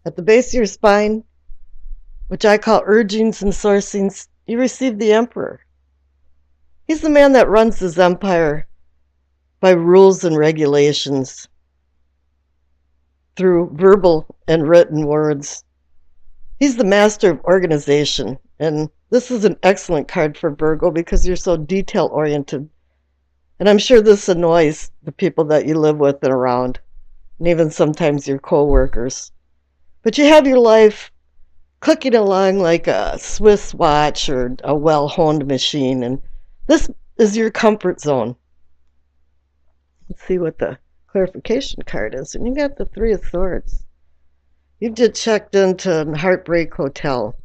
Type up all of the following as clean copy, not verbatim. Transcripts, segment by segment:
At the base of your spine, which I call urgings and sourcings, you receive the Emperor. He's the man that runs his empire by rules and regulations through verbal and written words. He's the master of organization, and this is an excellent card for Virgo because you're so detail oriented. And I'm sure this annoys the people that you live with and around, and even sometimes your co-workers. But you have your life clicking along like a Swiss watch or a well-honed machine, and this is your comfort zone. Let's see what the clarification card is. And you got the Three of Swords. You just checked into Heartbreak Hotel.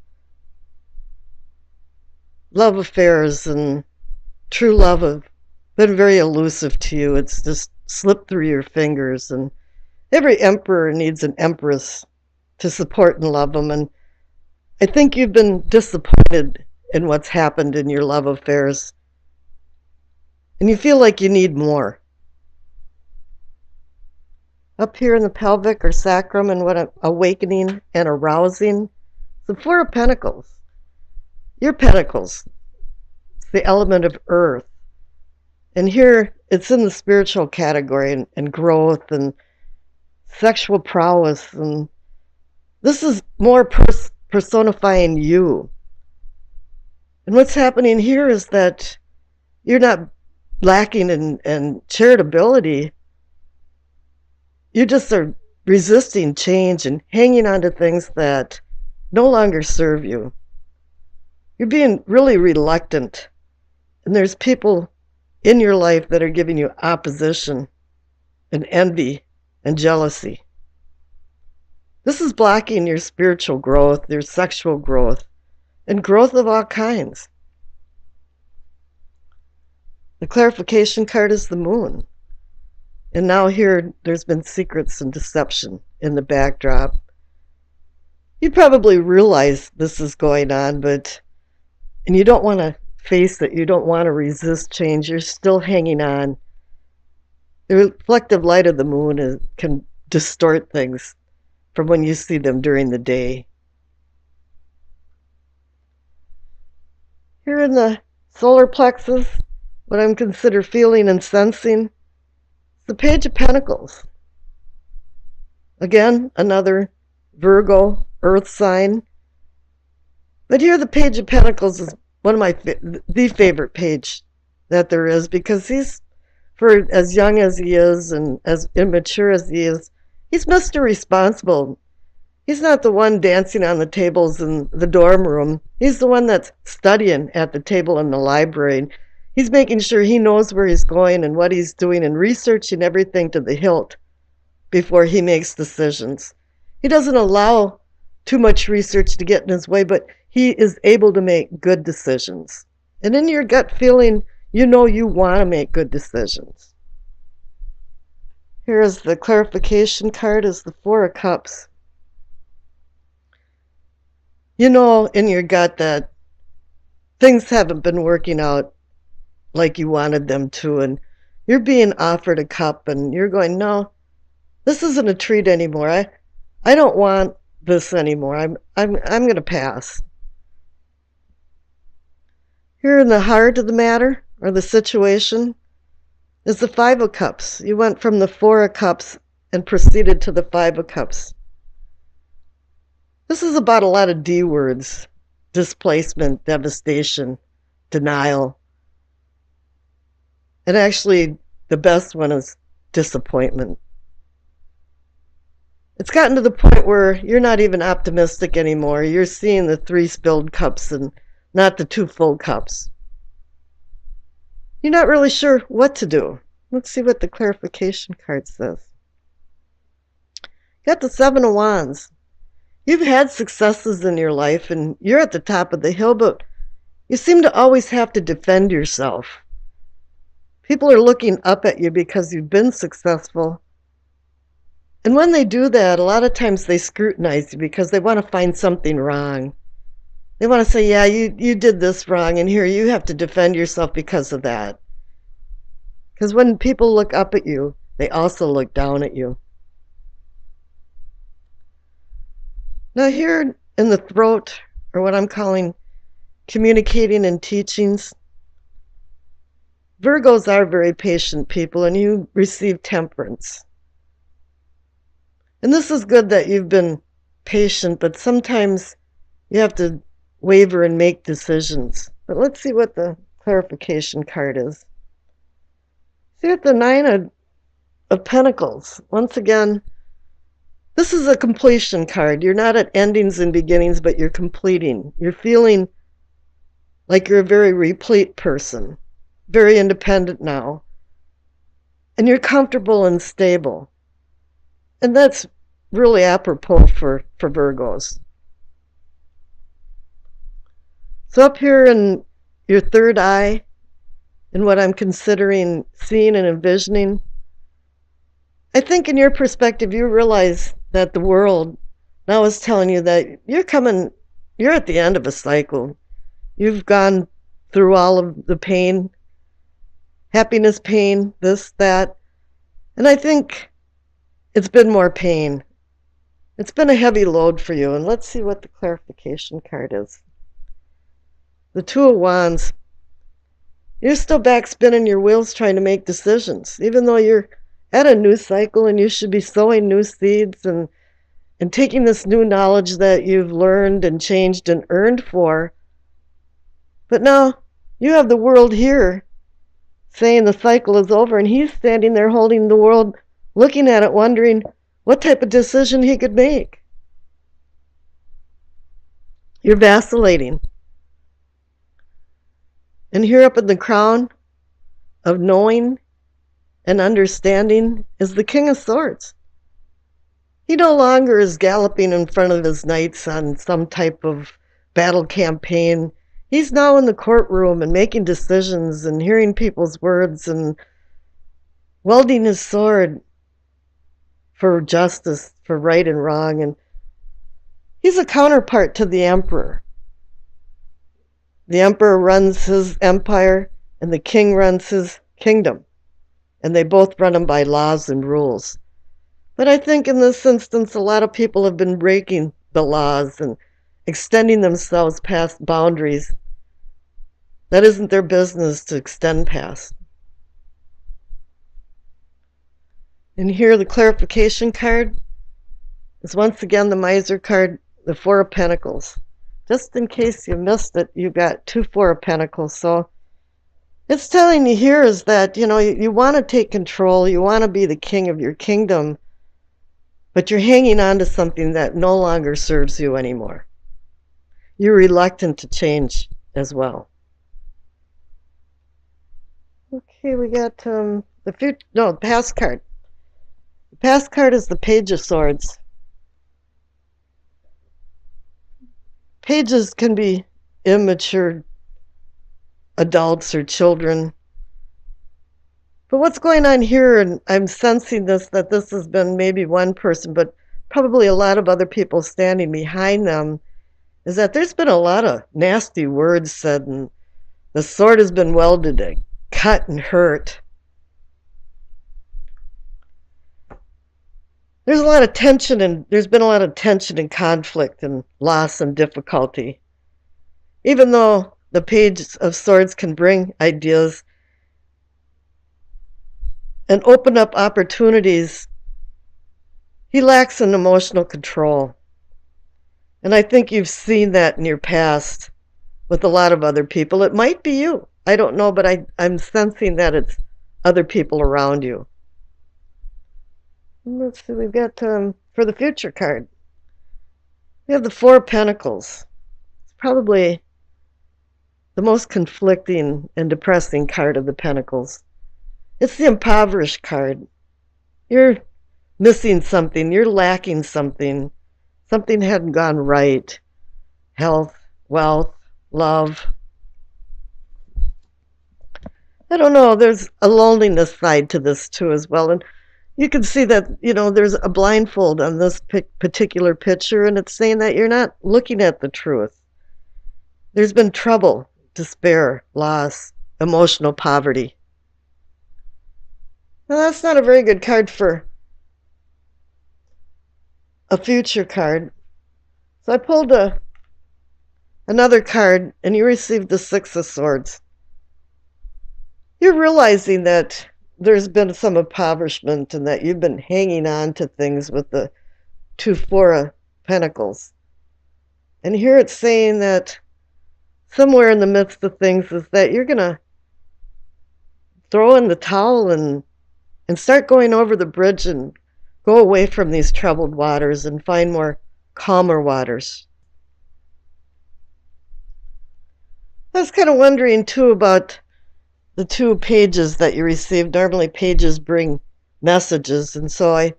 Love affairs and true love have been very elusive to you. It's just slipped through your fingers. And every emperor needs an empress to support and love them. And I think you've been disappointed in what's happened in your love affairs. And you feel like you need more. Up here in the pelvic or sacrum, and what an awakening and arousing. The Four of Pentacles. Your pentacles. It's the element of earth. And here it's in the spiritual category and growth and sexual prowess. And this is more personifying you. And what's happening here is that you're not lacking in charitability. You just are resisting change and hanging on to things that no longer serve you. You're being really reluctant. And there's people in your life that are giving you opposition and envy and jealousy. This is blocking your spiritual growth, your sexual growth, and growth of all kinds. The clarification card is the Moon. And now here, there's been secrets and deception in the backdrop. You probably realize this is going on, and you don't want to face it. You don't want to resist change. You're still hanging on. The reflective light of the moon can distort things from when you see them during the day. Here in the solar plexus, what I'm considered feeling and sensing, the Page of Pentacles. Again, another Virgo, earth sign. But here the Page of Pentacles is one of my the favorite page that there is, because he's, for as young as he is and as immature as he is, he's Mr. Responsible. He's not the one dancing on the tables in the dorm room. He's the one that's studying at the table in the library. He's making sure he knows where he's going and what he's doing and researching everything to the hilt before he makes decisions. He doesn't allow too much research to get in his way, but he is able to make good decisions. And in your gut feeling, you know you want to make good decisions. Here is the clarification card, is the Four of Cups. You know in your gut that things haven't been working out like you wanted them to, and you're being offered a cup and you're going, no, this isn't a treat anymore. I don't want this anymore. I'm going to pass. Here in the heart of the matter, or the situation, is the Five of Cups. You went from the Four of Cups and proceeded to the Five of Cups. This is about a lot of D words: displacement, devastation, denial. And actually, the best one is disappointment. It's gotten to the point where you're not even optimistic anymore. You're seeing the 3 spilled cups and not the 2 full cups. You're not really sure what to do. Let's see what the clarification card says. You got the 7 of Wands. You've had successes in your life and you're at the top of the hill, but you seem to always have to defend yourself. People are looking up at you because you've been successful. And when they do that, a lot of times they scrutinize you because they want to find something wrong. They want to say, yeah, you did this wrong, and here you have to defend yourself because of that. Because when people look up at you, they also look down at you. Now, here in the throat, or what I'm calling communicating and teachings, Virgos are very patient people, and you receive temperance. And this is good that you've been patient, but sometimes you have to waver and make decisions. But let's see what the clarification card is. See, at the Nine of Pentacles, once again, this is a completion card. You're not at endings and beginnings, but you're completing. You're feeling like you're a very replete person, very independent now. And you're comfortable and stable. And that's really apropos for Virgos. So up here in your third eye, in what I'm considering seeing and envisioning, I think in your perspective, you realize that the world now is telling you that you're at the end of a cycle. You've gone through all of the pain, happiness, pain, this, that. And I think it's been more pain. It's been a heavy load for you. And let's see what the clarification card is. The Two of Wands. You're still back spinning your wheels trying to make decisions, even though you're at a new cycle and you should be sowing new seeds and taking this new knowledge that you've learned and changed and earned for. But now you have the world here saying the cycle is over, and he's standing there holding the world, looking at it, wondering what type of decision he could make. You're vacillating. And here up in the crown of knowing and understanding is the King of Swords. He no longer is galloping in front of his knights on some type of battle campaign. He's now in the courtroom and making decisions and hearing people's words and wielding his sword for justice, for right and wrong. And he's a counterpart to the Emperor. The Emperor runs his empire and the king runs his kingdom. And they both run them by laws and rules. But I think in this instance, a lot of people have been breaking the laws and extending themselves past boundaries that isn't their business to extend past. And here the clarification card is once again the Miser card, the Four of Pentacles. Just in case you missed it, you got two Four of Pentacles. So it's telling you here is that, you want to take control, you want to be the king of your kingdom, but you're hanging on to something that no longer serves you anymore. You're reluctant to change as well. Okay, we got the past card. The past card is the Page of Swords. Pages can be immature adults or children. But what's going on here, and I'm sensing that this has been maybe one person, but probably a lot of other people standing behind them, is that there's been a lot of nasty words said, and the sword has been welded to cut and hurt. There's a lot of tension, and there's been a lot of tension and conflict and loss and difficulty. Even though the Page of Swords can bring ideas and open up opportunities, he lacks an emotional control. And I think you've seen that in your past with a lot of other people. It might be you. I don't know, but I'm sensing that it's other people around you. Let's see, we've got for the future card. We have the Four of Pentacles. It's probably the most conflicting and depressing card of the Pentacles. It's the Impoverished card. You're missing something. You're lacking something. Something hadn't gone right. Health, wealth, love. I don't know. There's a loneliness side to this too as well. And you can see that, there's a blindfold on this particular picture, and it's saying that you're not looking at the truth. There's been trouble, despair, loss, emotional poverty. Now, that's not a very good card for a future card. So I pulled another card, and you received the Six of Swords. You're realizing that there's been some impoverishment and that you've been hanging on to things with the two Four of Pentacles. And here it's saying that somewhere in the midst of things is that you're going to throw in the towel and start going over the bridge and go away from these troubled waters and find more calmer waters. I was kind of wondering too about the two pages that you received. Normally pages bring messages, and so I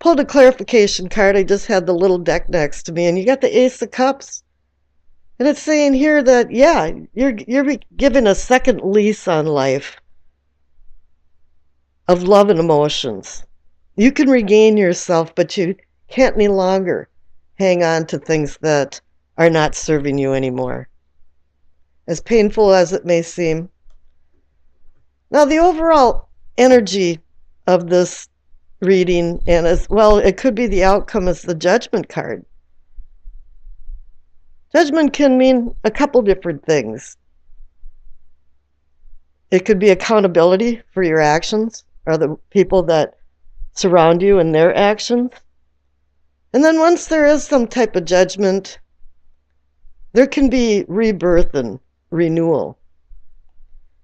pulled a clarification card. I just had the little deck next to me, and you got the Ace of Cups. And it's saying here that, yeah, you're given a second lease on life of love and emotions. You can regain yourself, but you can't any longer hang on to things that are not serving you anymore, as painful as it may seem. Now, the overall energy of this reading, and as well, it could be the outcome, as the Judgment card. Judgment can mean a couple different things. It could be accountability for your actions or the people that surround you and their actions. And then once there is some type of judgment, there can be rebirth and renewal.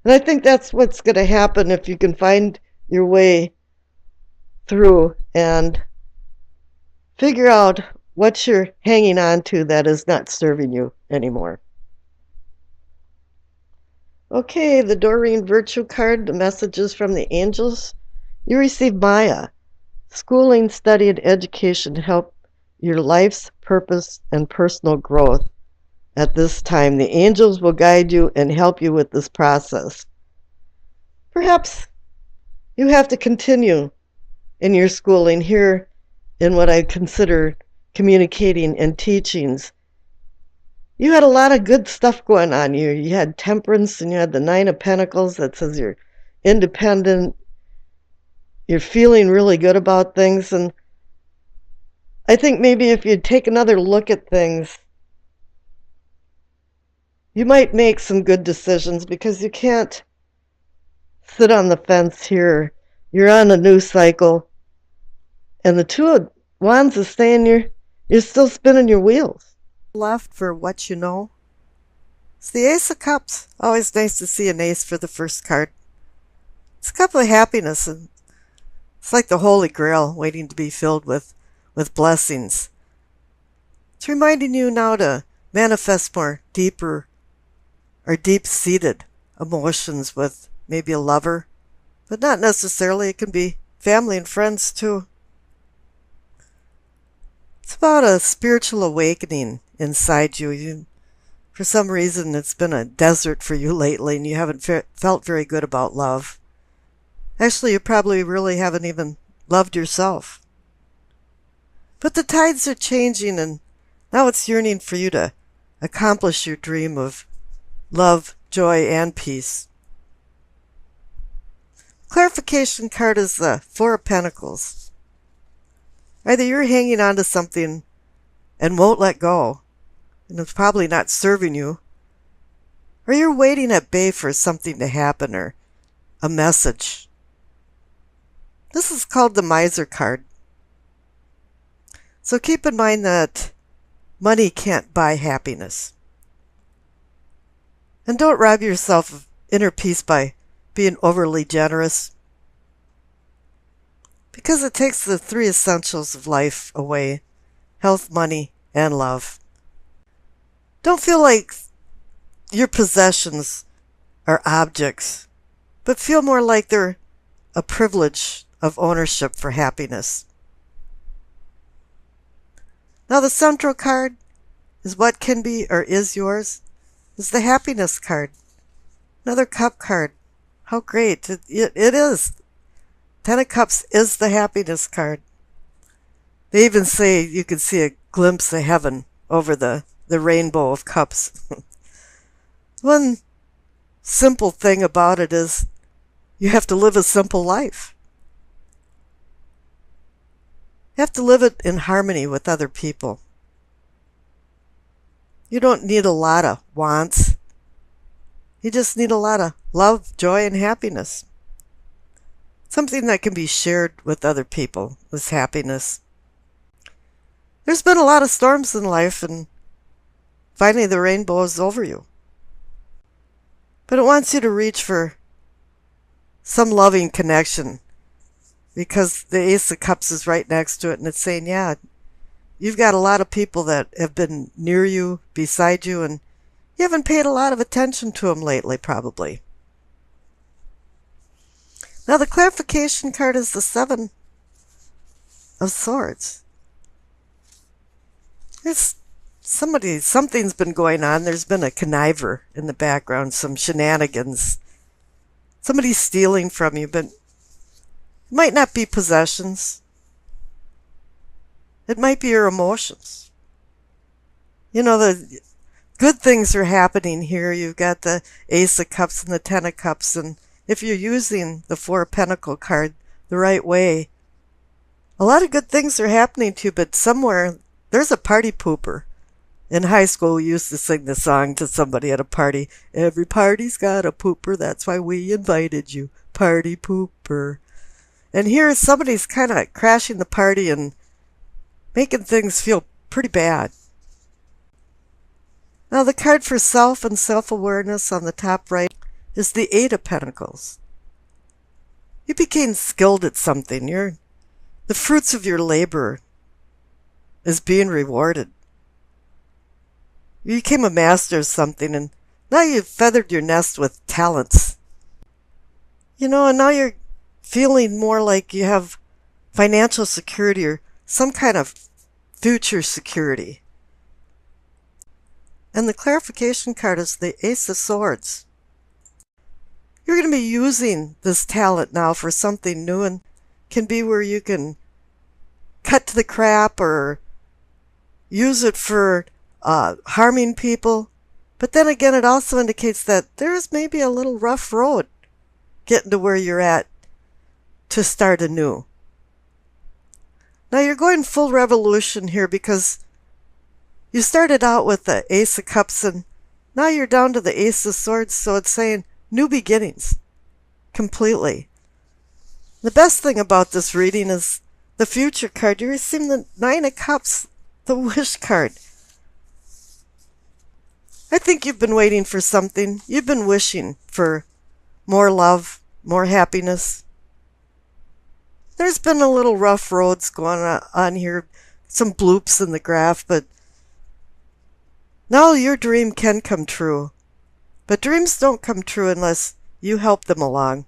And I think that's what's going to happen if you can find your way through and figure out what you're hanging on to that is not serving you anymore. Okay, the Doreen Virtue card, the messages from the angels. You receive Maya. Schooling, study, and education help your life's purpose and personal growth. At this time, the angels will guide you and help you with this process. Perhaps you have to continue in your schooling here in what I consider communicating and teachings. You had a lot of good stuff going on. You had temperance, and you had the Nine of Pentacles that says you're independent, you're feeling really good about things. And I think maybe if you take another look at things, you might make some good decisions, because you can't sit on the fence here. You're on a new cycle, and the Two of Wands is saying you're still spinning your wheels. Left for what you know. It's the Ace of Cups. Always nice to see an ace for the first card. It's a cup of happiness, and it's like the Holy Grail waiting to be filled with blessings. It's reminding you now to manifest more deeper or deep-seated emotions with maybe a lover, but not necessarily. It can be family and friends too. It's about a spiritual awakening inside you. For some reason, it's been a desert for you lately, and you haven't felt very good about love. Actually, you probably really haven't even loved yourself. But the tides are changing, and now it's yearning for you to accomplish your dream of love, joy, and peace. Clarification card is the Four of Pentacles. Either you're hanging on to something and won't let go, and it's probably not serving you, or you're waiting at bay for something to happen or a message. This is called the Miser card. So keep in mind that money can't buy happiness. And don't rob yourself of inner peace by being overly generous, because it takes the three essentials of life away: health, money, and love. Don't feel like your possessions are objects, but feel more like they're a privilege of ownership for happiness. Now the central card is what can be or is yours. Is the Happiness card. Another Cup card. How great. It is. Ten of Cups is the Happiness card. They even say you can see a glimpse of heaven over the rainbow of cups. One simple thing about it is you have to live a simple life. You have to live it in harmony with other people. You don't need a lot of wants. You just need a lot of love, joy, and happiness. Something that can be shared with other people is happiness. There's been a lot of storms in life, and finally the rainbow is over you. But it wants you to reach for some loving connection, because the Ace of Cups is right next to it, and it's saying, yeah, you've got a lot of people that have been near you, beside you, and you haven't paid a lot of attention to them lately, probably. Now, the clarification card is the Seven of Swords. Something's been going on. There's been a conniver in the background, some shenanigans. Somebody's stealing from you, but it might not be possessions. It might be your emotions. You know, the good things are happening here. You've got the Ace of Cups and the Ten of Cups, and if you're using the Four of Pentacles card the right way, a lot of good things are happening to you, but somewhere there's a party pooper. In high school, we used to sing the song to somebody at a party. Every party's got a pooper, that's why we invited you. Party pooper. And here somebody's kind of crashing the party and making things feel pretty bad. Now the card for self and self-awareness on the top right is the Eight of Pentacles. You became skilled at something. The fruits of your labor is being rewarded. You became a master of something, and now you've feathered your nest with talents. You know, and now you're feeling more like you have financial security or some kind of future security. And the clarification card is the Ace of Swords. You're going to be using this talent now for something new, and can be where you can cut to the crap or use it for harming people. But then again, it also indicates that there's maybe a little rough road getting to where you're at to start anew. Now you're going full revolution here, because you started out with the Ace of Cups and now you're down to the Ace of Swords, so it's saying new beginnings completely. The best thing about this reading is the future card. You're receiving the Nine of Cups, the wish card. I think you've been waiting for something. You've been wishing for more love, more happiness. There's been a little rough roads going on here, some bloops in the graph, but now your dream can come true. But dreams don't come true unless you help them along.